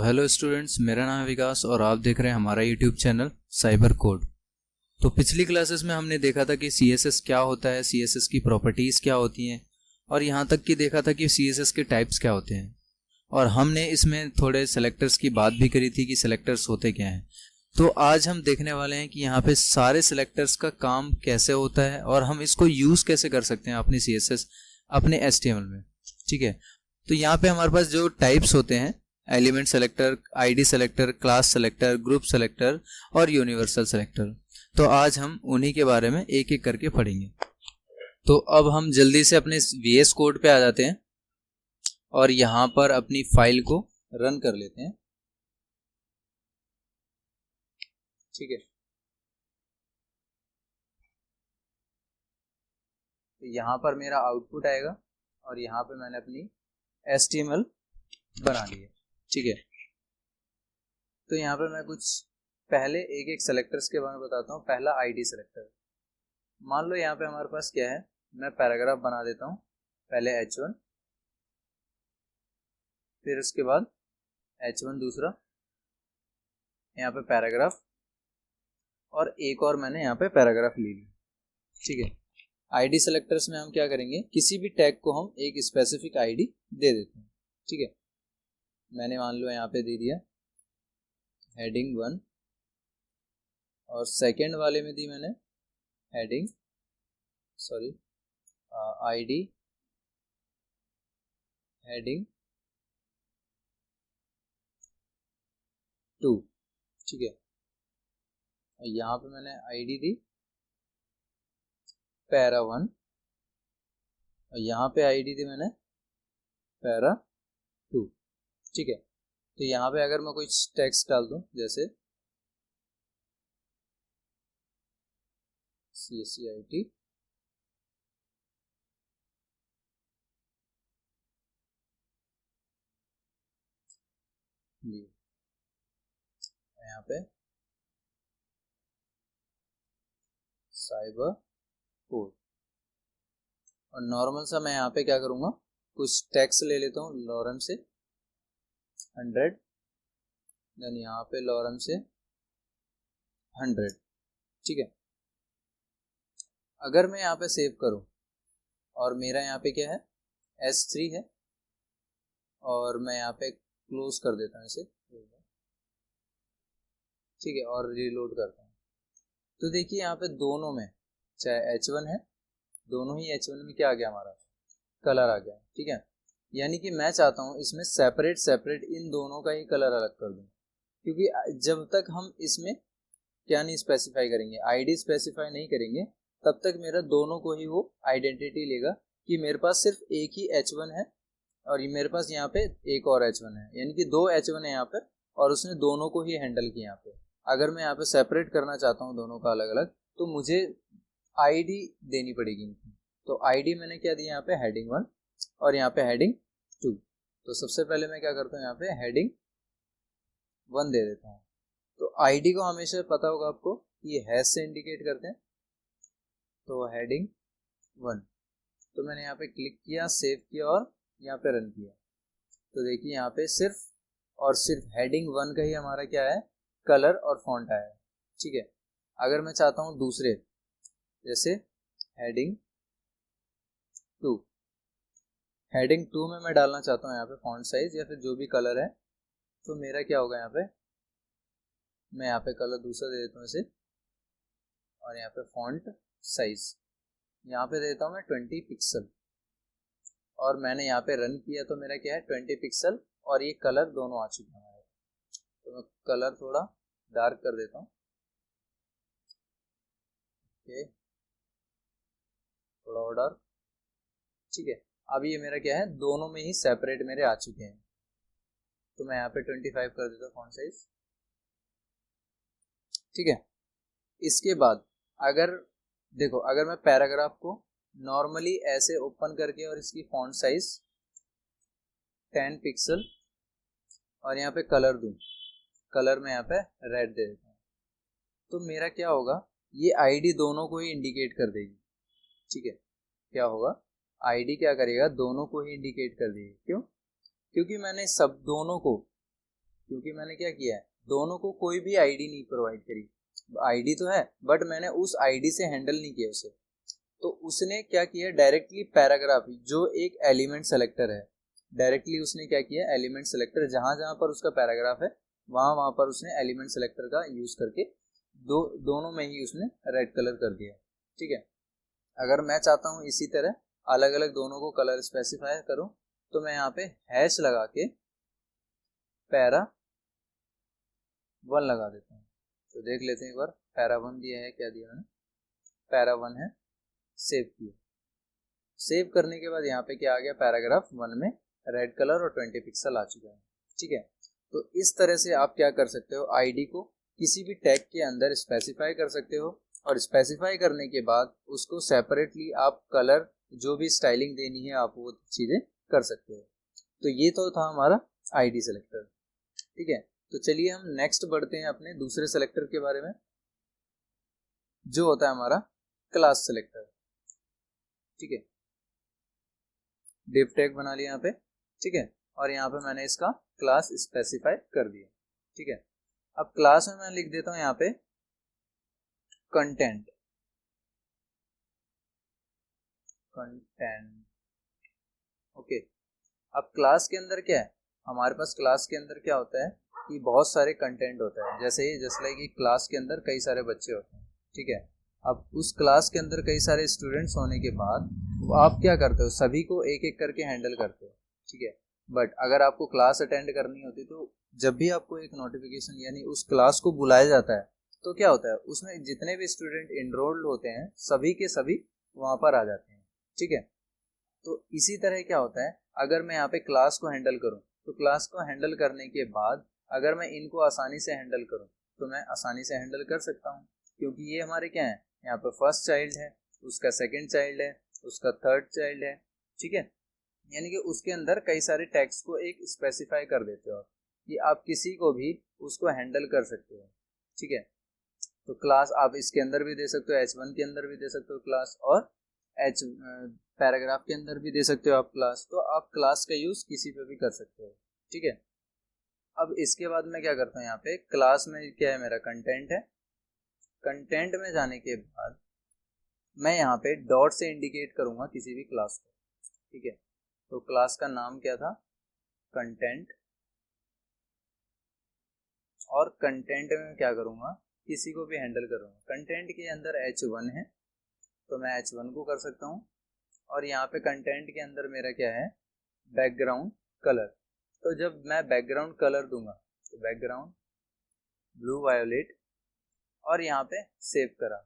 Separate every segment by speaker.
Speaker 1: Hello students, मेरा नाम है विकास और आप देख रहे हैं हमारा यूट्यूब चैनल साइबर कोड। तो पिछली क्लासेस में हमने देखा था कि सीएसएस क्या होता है, सीएसएस की प्रॉपर्टीज़ क्या होती हैं और यहाँ तक कि देखा था कि सीएसएस के टाइप्स क्या होते हैं। और हमने इसमें थोड़े सेलेक्टर्स की बात भी करी थी कि सेलेक्टर्स होते क्या हैं। तो आज हम देखने वाले हैं कि यहाँ पे सारे सेलेक्टर्स का काम कैसे होता है और हम इसको यूज़ कैसे कर सकते हैं अपनी सीएसएस, अपने एचटीएमएल में। ठीक है, तो यहाँ पे हमारे पास जो टाइप्स होते हैं, element selector, ID selector, class selector, group selector और यूनिवर्सल सेलेक्टर, तो आज हम उन्हीं के बारे में एक एक करके पढ़ेंगे। तो अब हम जल्दी से अपने वीएस कोड पे आ जाते हैं और यहाँ पर अपनी फाइल को रन कर लेते हैं। ठीक है, तो यहाँ पर मेरा आउटपुट आएगा और यहाँ पे मैंने अपनी HTML बना ली है। ठीक है, तो यहाँ पे मैं कुछ पहले एक एक सेलेक्टर्स के बारे में बताता हूँ। पहला आईडी सेलेक्टर, मान लो यहाँ पे हमारे पास क्या है, मैं पैराग्राफ बना देता हूँ। पहले H1, फिर उसके बाद H1 दूसरा, यहाँ पे पैराग्राफ और एक और मैंने यहाँ पे पैराग्राफ ले ली। ठीक है, आईडी सेलेक्टर्स में हम क्या करेंगे, किसी भी टैग को हम एक स्पेसिफिक आईडी दे देते हैं। ठीक है, मैंने मान लो यहाँ पे दे दिया हेडिंग 1 और सेकंड वाले में दी मैंने हेडिंग आईडी हेडिंग 2। ठीक है, यहाँ पे मैंने आईडी दी पैरा 1 और यहाँ पे आईडी दी मैंने पैरा 2। ठीक है, तो यहाँ पे अगर मैं कोई टेक्स्ट डाल दूं जैसे CSCIT यहाँ पे साइबर कोड और नॉर्मल सा मैं यहाँ पे क्या करूँगा, कुछ टेक्स्ट ले लेता हूँ लॉरेंस से 100, देन यहाँ पे लॉरेंस से 100। ठीक है, अगर मैं यहाँ पे सेव करूँ और मेरा यहाँ पे क्या है S3 है और मैं यहाँ पे क्लोज कर देता हूँ इसे। ठीक है, और रीलोड करता हूँ तो देखिए यहाँ पे दोनों में चाहे H1 है, दोनों ही H1 में क्या आ गया, हमारा कलर आ गया। ठीक है, यानी कि मैं चाहता हूँ इसमें सेपरेट इन दोनों का ही कलर अलग कर दूँ, क्योंकि जब तक हम इसमें क्या नहीं स्पेसिफाई करेंगे, आईडी स्पेसिफाई नहीं करेंगे, तब तक मेरा दोनों को ही वो आइडेंटिटी लेगा कि मेरे पास सिर्फ एक ही H1 है और ये मेरे पास यहाँ पे एक और H1 है, यानी कि 2 H1 है यहाँ पे और उसने दोनों को ही हैंडल किया। यहाँ पे अगर मैं यहाँ पे सेपरेट करना चाहता हूँ दोनों का अलग अलग, तो मुझे आईडी देनी पड़ेगी। तो आईडी मैंने क्या दिया यहाँ पे हेडिंग 1 और यहाँ पे हेडिंग 2। तो सबसे पहले मैं क्या करता हूँ, यहाँ पे हेडिंग 1 दे देता हूँ। तो आईडी को हमेशा पता होगा आपको कि ये हैश से इंडिकेट करते हैं, तो हेडिंग 1। तो मैंने यहाँ पे क्लिक किया, सेव किया और यहाँ पे रन किया, तो देखिए यहाँ पे सिर्फ और सिर्फ हेडिंग 1 का ही हमारा क्या है, कलर और फॉन्ट आया है। ठीक है, अगर मैं चाहता हूँ दूसरे जैसे हेडिंग 2, हेडिंग 2 में मैं डालना चाहता हूँ यहाँ पे फॉन्ट साइज या फिर जो भी कलर है, तो मेरा क्या होगा, यहाँ पे मैं यहाँ पे कलर दूसरा दे देता हूँ इसे और यहाँ पे फॉन्ट साइज यहाँ पे देता हूँ मैं 20 पिक्सल और मैंने यहाँ पे रन किया तो मेरा क्या है 20 पिक्सल और ये कलर दोनों आ चुके हैं। तो मैं कलर थोड़ा डार्क कर देता हूँ, थोड़ा और डार्क। ठीक है, अब ये मेरा क्या है, दोनों में ही सेपरेट मेरे आ चुके हैं। तो मैं यहाँ पे 25 कर देता हूँ फॉन्ट साइज। ठीक है, इसके बाद अगर देखो, अगर मैं पैराग्राफ को नॉर्मली ऐसे ओपन करके और इसकी फॉन्ट साइज 10 पिक्सल और यहाँ पे कलर दूं, कलर में यहाँ पे रेड दे देता हूँ, तो मेरा क्या होगा, ये आईडी दोनों को ही इंडिकेट कर देगी। ठीक है, क्या होगा, आईडी क्या करेगा, दोनों को ही इंडिकेट कर देगी। क्यों? क्योंकि मैंने सब दोनों को क्योंकि मैंने क्या किया है, दोनों को कोई भी आईडी नहीं प्रोवाइड करी। आईडी तो है बट मैंने उस आईडी से हैंडल नहीं किया उसे। तो उसने क्या किया, डायरेक्टली पैराग्राफ जो एक एलिमेंट सेलेक्टर है, डायरेक्टली उसने क्या किया, एलिमेंट सेलेक्टर जहां जहां पर उसका पैराग्राफ है वहां वहां पर उसने एलिमेंट सेलेक्टर का यूज करके दोनों में ही उसने रेड कलर कर दिया। ठीक है, अगर मैं चाहता हूं इसी तरह अलग अलग दोनों को कलर स्पेसिफाई करूं तो मैं यहाँ पे हैश लगा के पैरा 1 लगा देता हूँ। तो देख लेते हैं एक बार, पैरा 1 दिया है, क्या दिया मैंने, पैरा 1 है, सेव किया। सेव करने के बाद यहाँ पे क्या आ गया, पैराग्राफ 1 में रेड कलर और 20 पिक्सल आ चुका है। ठीक है, तो इस तरह से आप क्या कर सकते हो, आईडी को किसी भी टैग के अंदर स्पेसिफाई कर सकते हो और स्पेसिफाई करने के बाद उसको सेपरेटली आप कलर जो भी स्टाइलिंग देनी है आप वो चीजें कर सकते हो। तो ये तो था हमारा आईडी सेलेक्टर। ठीक है, तो चलिए हम नेक्स्ट बढ़ते हैं अपने दूसरे सेलेक्टर के बारे में, जो होता है हमारा क्लास सेलेक्टर। ठीक है, डिव टैग बना लिया यहाँ पे। ठीक है, और यहाँ पे मैंने इसका क्लास स्पेसिफाई कर दिया। ठीक है, अब क्लास में मैं लिख देता हूँ यहाँ पे कंटेंट। ओके, अब क्लास के अंदर क्या है, हमारे पास क्लास के अंदर क्या होता है कि बहुत सारे कंटेंट होता है, जैसे लाइक क्लास के अंदर कई सारे बच्चे होते हैं। ठीक है, अब उस क्लास के अंदर कई सारे स्टूडेंट्स होने के बाद आप क्या करते हो, सभी को एक एक करके हैंडल करते हो। ठीक है, बट अगर आपको क्लास अटेंड करनी होती तो जब भी आपको एक नोटिफिकेशन यानी उस क्लास को बुलाया जाता है तो क्या होता है, उसमें जितने भी स्टूडेंट इनरोल्ड होते हैं सभी के सभी वहां पर आ जाते हैं। ठीक है, तो इसी तरह क्या होता है, अगर मैं यहाँ पे क्लास को हैंडल करूँ तो क्लास को हैंडल करने के बाद अगर मैं इनको आसानी से हैंडल करूँ तो मैं आसानी से हैंडल कर सकता हूँ, क्योंकि ये हमारे क्या है, यहाँ पे फर्स्ट चाइल्ड है, उसका सेकंड चाइल्ड है, उसका थर्ड चाइल्ड है। ठीक है, यानी कि उसके अंदर कई सारे टैग्स को एक स्पेसिफाई कर देते हो कि आप किसी को भी उसको हैंडल कर सकते हो। ठीक है, तो क्लास आप इसके अंदर भी दे सकते हो, H1 के अंदर भी दे सकते हो क्लास, और H पैराग्राफ के अंदर भी दे सकते हो आप क्लास। तो आप क्लास का यूज किसी पे भी कर सकते हो। ठीक है, अब इसके बाद मैं क्या करता हूँ, यहाँ पे क्लास में क्या है, मेरा कंटेंट है। कंटेंट में जाने के बाद मैं यहाँ पे डॉट से इंडिकेट करूंगा किसी भी क्लास को। ठीक है, तो क्लास का नाम क्या था, कंटेंट, और कंटेंट में क्या करूंगा, किसी को भी हैंडल करूंगा। कंटेंट के अंदर H1 है तो मैं H1 को कर सकता हूँ, और यहाँ पे कंटेंट के अंदर मेरा क्या है, बैकग्राउंड कलर। तो जब मैं बैकग्राउंड कलर दूंगा तो बैकग्राउंड ब्लू वायोलेट, और यहाँ पे सेव करा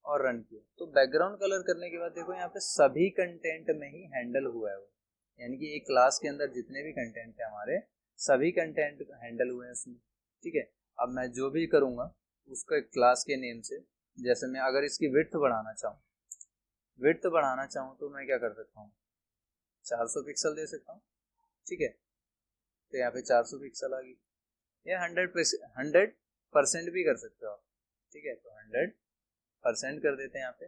Speaker 1: और रन किया, तो बैकग्राउंड कलर करने के बाद देखो यहाँ पे सभी कंटेंट में ही हैंडल हुआ है वो, यानी कि एक क्लास के अंदर जितने भी कंटेंट है हमारे सभी कंटेंट हैंडल हुए हैं उसमें। ठीक है, अब मैं जो भी करूँगा उसको एक क्लास के नेम से, जैसे मैं अगर इसकी विड्थ बढ़ाना चाहूँ तो मैं क्या कर सकता हूँ, 400 पिक्सल दे सकता हूँ। ठीक है, तो यहाँ पे 400 पिक्सल आ गई, या 100% भी कर सकते हो आप। ठीक है, तो 100% कर देते हैं यहाँ पे।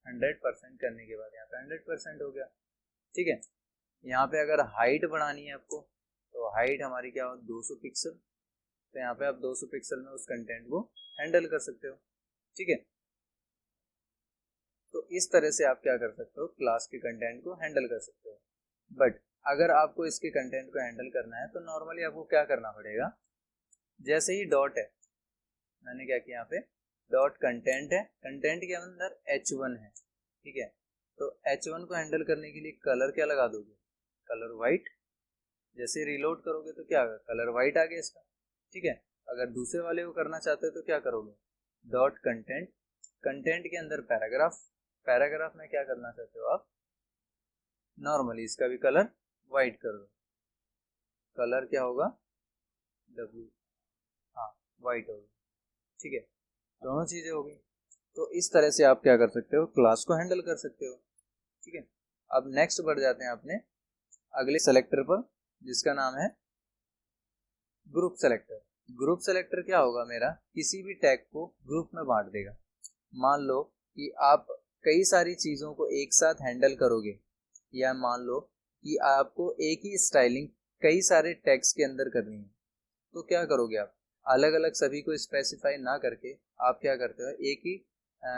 Speaker 1: 100% करने के बाद यहाँ पे 100% हो गया। ठीक है, यहाँ पे अगर हाइट बढ़ानी है आपको तो हाइट हमारी क्या हो, 200 पिक्सल, तो यहाँ पे आप 200 पिक्सल में उस कंटेंट को हैंडल कर सकते हो। ठीक है, तो इस तरह से आप क्या कर सकते हो, क्लास के कंटेंट को हैंडल कर सकते हो। बट अगर आपको इसके कंटेंट को हैंडल करना है तो नॉर्मली आपको क्या करना पड़ेगा, जैसे ही डॉट है, मैंने क्या किया यहाँ पे डॉट कंटेंट है, कंटेंट के अंदर H1 है। ठीक है, तो H1 को हैंडल करने के लिए कलर क्या लगा दोगे, कलर वाइट। जैसे रिलोड करोगे तो क्या होगा, कलर वाइट आ गया इसका। ठीक है, अगर दूसरे वाले को करना चाहते हो तो क्या करोगे, डॉट कंटेंट, कंटेंट के अंदर पैराग्राफ, पैराग्राफ में क्या करना चाहते हो आप, नॉर्मली इसका भी कलर वाइट कर दो, कलर क्या होगा, W, हाँ वाइट होगा। ठीक है, दोनों चीजें हो गई। तो इस तरह से आप क्या कर सकते हो, क्लास को हैंडल कर सकते हो। ठीक है, अब नेक्स्ट बढ़ जाते हैं अपने अगले सेलेक्टर पर, जिसका नाम है ग्रुप सेलेक्टर। ग्रुप सेलेक्टर क्या होगा, मेरा किसी भी टैग को ग्रुप में बांट देगा। मान लो कि आप कई सारी चीजों को एक साथ हैंडल करोगे, या मान लो कि आपको एक ही स्टाइलिंग कई सारे टैग्स के अंदर करनी है, तो क्या करोगे आप, अलग अलग सभी को स्पेसिफाई ना करके आप क्या करते हो, एक ही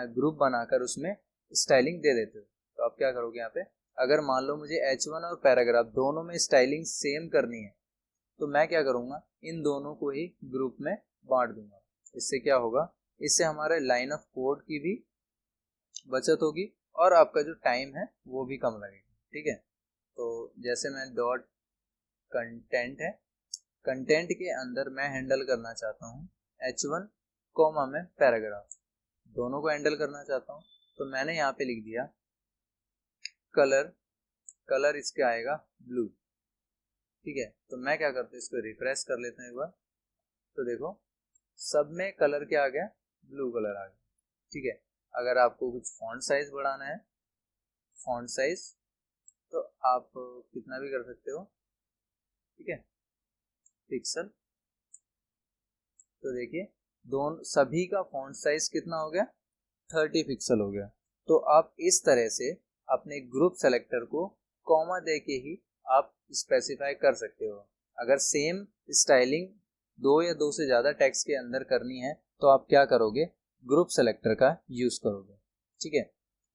Speaker 1: ग्रुप बनाकर उसमें स्टाइलिंग दे देते हो। तो आप क्या करोगे यहाँ पे, अगर मान लो मुझे H1 और पैराग्राफ दोनों में स्टाइलिंग सेम करनी है, तो मैं क्या करूँगा, इन दोनों को ही ग्रुप में बांट दूंगा। इससे क्या होगा, इससे हमारे लाइन ऑफ कोड की भी बचत होगी और आपका जो टाइम है वो भी कम लगेगा। ठीक है, तो जैसे मैं डॉट कंटेंट है, कंटेंट के अंदर मैं हैंडल करना चाहता हूँ H1 कॉमा में पैराग्राफ, दोनों को हैंडल करना चाहता हूँ। तो मैंने यहाँ पे लिख दिया कलर, कलर इसके आएगा ब्लू। ठीक है, तो मैं क्या करता हूँ, इसको रिफ्रेश कर लेता हूँ एक बार, तो देखो सब में कलर क्या आ गया, ब्लू कलर आ गया। ठीक है, अगर आपको कुछ फॉन्ट साइज बढ़ाना है, फॉन्ट साइज तो आप कितना भी कर सकते हो। ठीक है, पिक्सल, तो देखिए दोनों सभी का फॉन्ट साइज कितना हो गया, 30 पिक्सल हो गया। तो आप इस तरह से अपने ग्रुप सेलेक्टर को कॉमा दे के ही आप स्पेसिफाई कर सकते हो। अगर सेम स्टाइलिंग दो या दो से ज़्यादा टेक्स्ट के अंदर करनी है तो आप क्या करोगे, ग्रुप सेलेक्टर का यूज़ करोगे। ठीक है,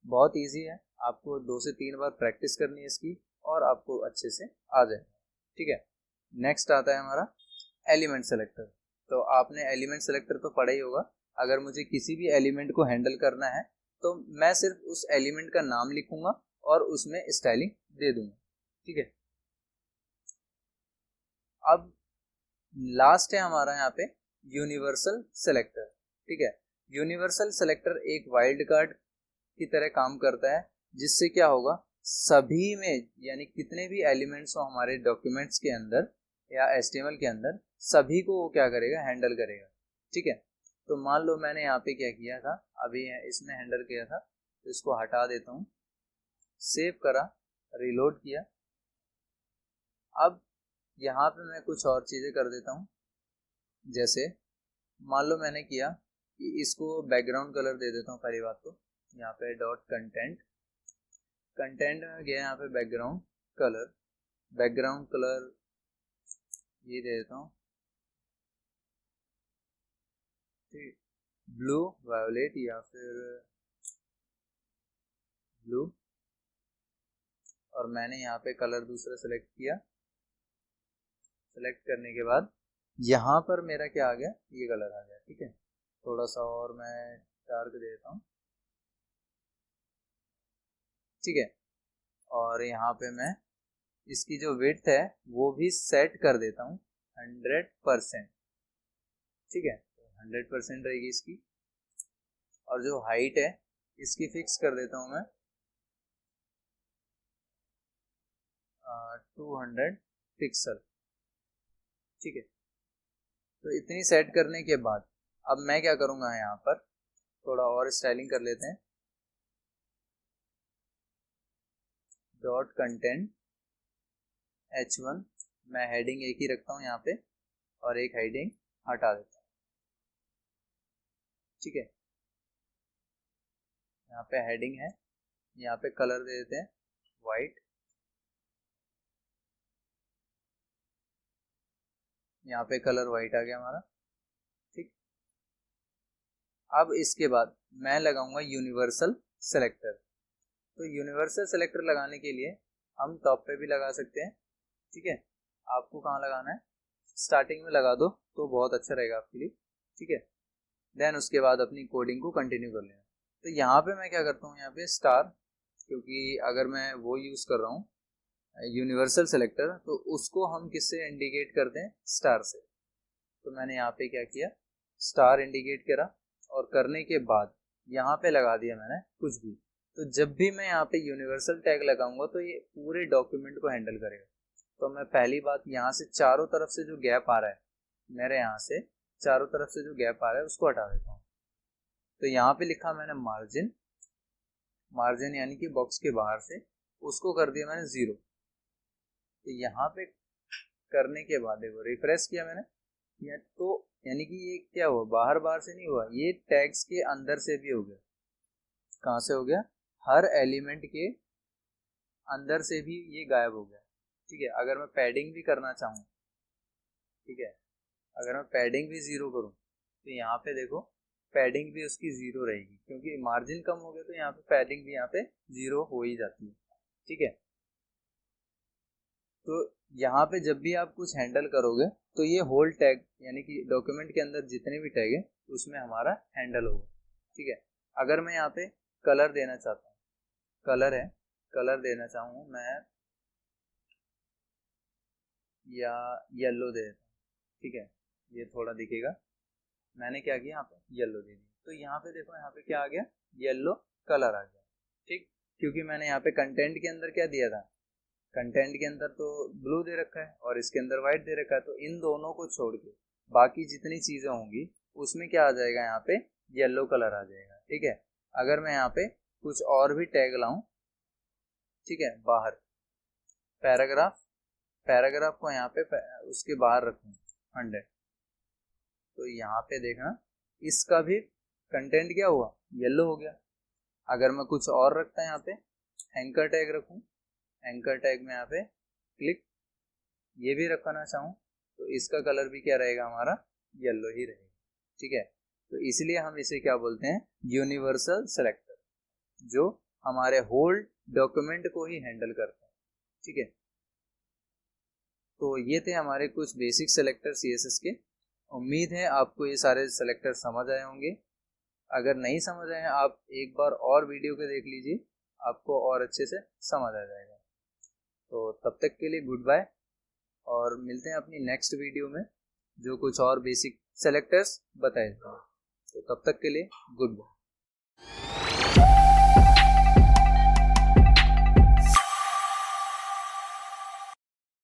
Speaker 1: बहुत इजी है, आपको 2 से 3 बार प्रैक्टिस करनी है इसकी और आपको अच्छे से आ जाएगा। ठीक है, नेक्स्ट आता है हमारा एलिमेंट सेलेक्टर। तो आपने एलिमेंट सेलेक्टर तो पढ़ा ही होगा। अगर मुझे किसी भी एलिमेंट को हैंडल करना है तो मैं सिर्फ उस एलिमेंट का नाम लिखूंगा और उसमें स्टाइलिंग दे दूंगा। ठीक है, अब लास्ट है हमारा यहाँ पे यूनिवर्सल सेलेक्टर। ठीक है, यूनिवर्सल सेलेक्टर एक वाइल्ड कार्ड की तरह काम करता है, जिससे क्या होगा, सभी में यानी कितने भी एलिमेंट्स हो हमारे डॉक्यूमेंट्स के अंदर या HTML के अंदर, सभी को वो क्या करेगा, हैंडल करेगा। ठीक है, तो मान लो मैंने यहाँ पे क्या किया था, अभी इसमें हैंडल किया था, तो इसको हटा देता हूँ, सेव करा, रिलोड किया। अब यहाँ पे मैं कुछ और चीज़ें कर देता हूँ, जैसे मान लो मैंने किया कि इसको बैकग्राउंड कलर दे देता हूँ पहली बात तो। यहाँ पे डॉट कंटेंट, कंटेंट में गया यहाँ पे बैकग्राउंड कलर, बैकग्राउंड कलर ये दे देता हूँ, ठीक, ब्लू वायोलेट या फिर ब्लू, और मैंने यहाँ पे कलर दूसरा सेलेक्ट किया। सेलेक्ट करने के बाद यहाँ पर मेरा क्या आ गया, ये कलर आ गया। ठीक है, थोड़ा सा और मैं डार्क दे देता हूँ। ठीक है, और यहाँ पे मैं इसकी जो विड्थ है वो भी सेट कर देता हूँ 100%। ठीक है, 100% रहेगी इसकी, और जो हाइट है इसकी फिक्स कर देता हूँ मैं 200 पिक्सल। ठीक है, तो इतनी सेट करने के बाद अब मैं क्या करूँगा, यहाँ पर थोड़ा और स्टाइलिंग कर लेते हैं। डॉट कंटेंट H1, मैं हेडिंग एक ही रखता हूँ यहाँ पे और एक हेडिंग हटा देता हूँ। ठीक है, यहाँ पे हेडिंग है, यहाँ पे कलर दे देते हैं वाइट, यहाँ पे कलर वाइट आ गया हमारा। ठीक, अब इसके बाद मैं लगाऊंगा यूनिवर्सल सेलेक्टर। तो यूनिवर्सल सेलेक्टर लगाने के लिए हम टॉप पे भी लगा सकते हैं। ठीक है, आपको कहाँ लगाना है, स्टार्टिंग में लगा दो तो बहुत अच्छा रहेगा आपके लिए। ठीक है, देन उसके बाद अपनी कोडिंग को कंटिन्यू कर लेना। तो यहाँ पे मैं क्या करता हूँ, यहाँ पे स्टार, क्योंकि अगर मैं वो यूज़ कर रहा हूँ यूनिवर्सल सेलेक्टर, तो उसको हम किससे इंडिकेट करते हैं, स्टार से। तो मैंने यहाँ पे क्या किया, स्टार इंडिकेट करा, और करने के बाद यहाँ पे लगा दिया मैंने कुछ भी। तो जब भी मैं यहाँ पे यूनिवर्सल टैग लगाऊंगा तो ये पूरे डॉक्यूमेंट को हैंडल करेगा। तो मैं पहली बात, यहाँ से चारों तरफ से जो गैप आ रहा है, मेरे यहाँ से चारों तरफ से जो गैप आ रहा है उसको हटा देता हूँ। तो यहाँ पे लिखा मैंने मार्जिन, मार्जिन यानी कि बॉक्स के बाहर से, उसको कर दिया मैंने 0। तो यहाँ पे करने के बाद देखो रिफ्रेश किया मैंने, या तो यानी कि ये क्या हुआ, बाहर बाहर से नहीं हुआ, ये टैग्स के अंदर से भी हो गया। कहाँ से हो गया, हर एलिमेंट के अंदर से भी ये गायब हो गया। ठीक है, अगर मैं पैडिंग भी करना चाहूँ, ठीक है, अगर मैं पैडिंग भी 0 करूँ तो यहाँ पे देखो पैडिंग भी उसकी 0 रहेगी, क्योंकि मार्जिन कम हो गया तो यहाँ पे पैडिंग भी यहाँ पे 0 हो ही जाती है। ठीक है, तो यहाँ पे जब भी आप कुछ हैंडल करोगे तो ये होल टैग यानी कि डॉक्यूमेंट के अंदर जितने भी टैग है उसमें हमारा हैंडल होगा। ठीक है, अगर मैं यहाँ पे कलर देना चाहता हूँ, कलर है, कलर देना चाहूँ मैं या येलो दे देता हूँ। ठीक है, ये थोड़ा दिखेगा, मैंने क्या किया यहाँ पे येलो दे दी, तो यहाँ पे देखो यहाँ पे क्या आ गया, येलो कलर आ गया। ठीक, क्योंकि मैंने यहाँ पे कंटेंट के अंदर क्या दिया था, कंटेंट के अंदर तो ब्लू दे रखा है और इसके अंदर व्हाइट दे रखा है, तो इन दोनों को छोड़ के बाकी जितनी चीजें होंगी उसमें क्या आ जाएगा, यहाँ पे येलो कलर आ जाएगा। ठीक है, अगर मैं यहाँ पे कुछ और भी टैग लाऊं, ठीक है, बाहर पैराग्राफ, पैराग्राफ को यहाँ पे उसके बाहर रखूं 100, तो यहाँ पे देखना इसका भी कंटेंट क्या हुआ, येलो हो गया। अगर मैं कुछ और रखता है यहाँ पे एंकर टैग रखूं, एंकर टैग में यहाँ पे क्लिक ये भी रखना चाहूँ तो इसका कलर भी क्या रहेगा, हमारा येलो ही रहेगा। ठीक है, तो इसलिए हम इसे क्या बोलते हैं, यूनिवर्सल सेलेक्टर, जो हमारे होल डॉक्यूमेंट को ही हैंडल करता है। ठीक है, तो ये थे हमारे कुछ बेसिक सेलेक्टर CSS के। उम्मीद है आपको ये सारे सेलेक्टर समझ आए होंगे। अगर नहीं समझ आए आप एक बार और वीडियो को देख लीजिए, आपको और अच्छे से समझ आ जाएगा। तो तब तक के लिए गुड बाय, और मिलते हैं अपनी नेक्स्ट वीडियो में जो कुछ और बेसिक सेलेक्टर्स बताए जाएंगे। तो तब तक के लिए गुड बाय।